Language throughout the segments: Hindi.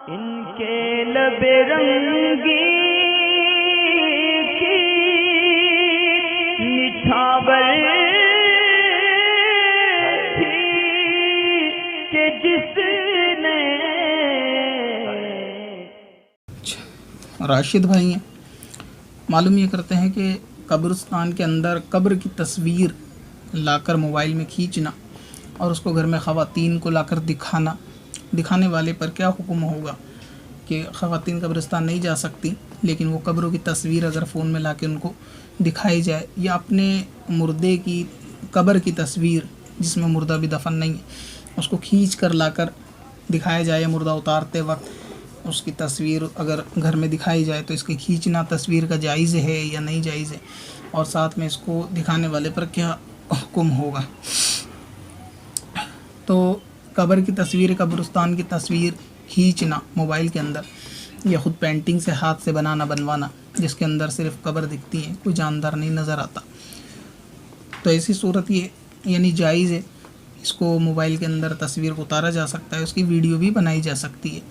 इनके लबे रंगी की निछावर थी कि जिसने। राशिद भाई हैं, मालूम ये करते हैं कि कब्रिस्तान के अंदर कब्र की तस्वीर लाकर मोबाइल में खींचना और उसको घर में ख़वातीन को लाकर दिखाने वाले पर क्या हुक्म होगा कि ख़वातीन कब्रिस्तान नहीं जा सकती, लेकिन वो कब्रों की तस्वीर अगर फ़ोन में लाके उनको दिखाई जाए, या अपने मुर्दे की कब्र की तस्वीर जिसमें मुर्दा भी दफन नहीं है उसको खींच कर लाकर दिखाया जाए, मुर्दा उतारते वक्त उसकी तस्वीर अगर घर में दिखाई जाए तो इसके खींचना तस्वीर का जायज़ है या नहीं जायज़ है, और साथ में इसको दिखाने वाले पर क्या हुक्म होगा। तो कब्र की तस्वीर, कब्रिस्तान की तस्वीर खींचना मोबाइल के अंदर, या ख़ुद पेंटिंग से हाथ से बनवाना जिसके अंदर सिर्फ कब्र दिखती है, कोई जानदार नहीं नज़र आता, तो ऐसी सूरत ये यानी जायज़ है। इसको मोबाइल के अंदर तस्वीर को उतारा जा सकता है, उसकी वीडियो भी बनाई जा सकती है,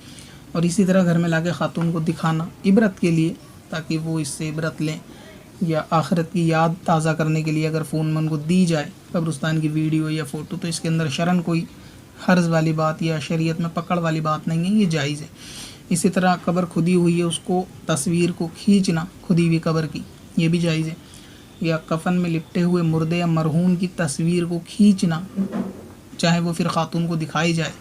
और इसी तरह घर में लाके ख़ातून को दिखाना इबरत के लिए, ताकि वो इससे इबरत लें, या आखिरत की याद ताज़ा करने के लिए अगर फ़ोन में उनको दी जाए कब्रिस्तान की वीडियो या फ़ोटो, तो इसके अंदर शरन कोई हर्ज वाली बात या शरीयत में पकड़ वाली बात नहीं है, ये जायज़ है। इसी तरह कब्र खुदी हुई है उसको तस्वीर को खींचना खुदी हुई कब्र की, ये भी जायज़ है। या कफन में लिपटे हुए मुर्दे या मरहूम की तस्वीर को खींचना, चाहे वो फिर ख़ातून को दिखाई जाए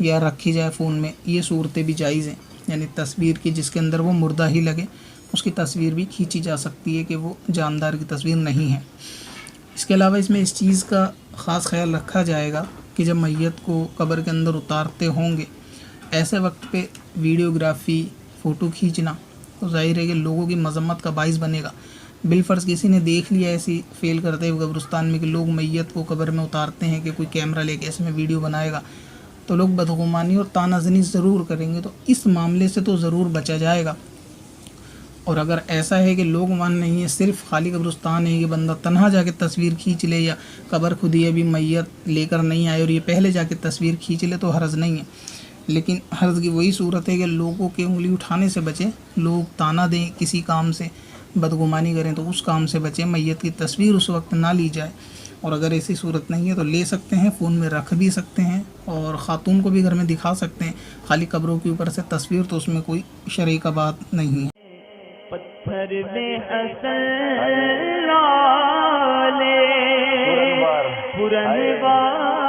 या रखी जाए फ़ोन में, ये सूरतें भी जायज़ हैं। यानी तस्वीर की जिसके अंदर वो मुर्दा ही लगे उसकी तस्वीर भी खींची जा सकती है कि वो जानदार की तस्वीर नहीं है। इसके अलावा इसमें इस चीज़ का ख़ास ख्याल रखा जाएगा कि जब मैयत को कब्र के अंदर उतारते होंगे ऐसे वक्त पे वीडियोग्राफ़ी फ़ोटो खींचना तो ज़ाहिर है कि लोगों की मज़म्मत का बाइस बनेगा। बिलफ़र्ज़ किसी ने देख लिया ऐसी फ़ेल करते हुए कब्रिस्तान में कि लोग मैयत को कब्र में उतारते हैं कि कोई कैमरा लेके ऐसे में वीडियो बनाएगा, तो लोग बदगुमानी और तानाज़नी ज़रूर करेंगे, तो इस मामले से तो ज़रूर बचा जाएगा। और अगर ऐसा है कि लोग मान नहीं है, सिर्फ खाली कब्रिस्तान है कि बंदा तन्हा जाके तस्वीर खींच ले, या कब्र खुदी अभी मैयत लेकर नहीं आए और ये पहले जाके तस्वीर खींच ले, तो हर्ज नहीं है। लेकिन हर्ज की वही सूरत है कि लोगों के उंगली उठाने से बचें, लोग ताना दें किसी काम से, बदगुमानी करें तो उस काम से बचें, मैयत की तस्वीर उस वक्त ना ली जाए। और अगर ऐसी सूरत नहीं है तो ले सकते हैं, फ़ोन में रख भी सकते हैं और ख़ातून को भी घर में दिखा सकते हैं। खाली कब्रों के ऊपर से तस्वीर तो उसमें कोई शरई का बात नहीं है। पत्थर में हसन लाले पुरनवार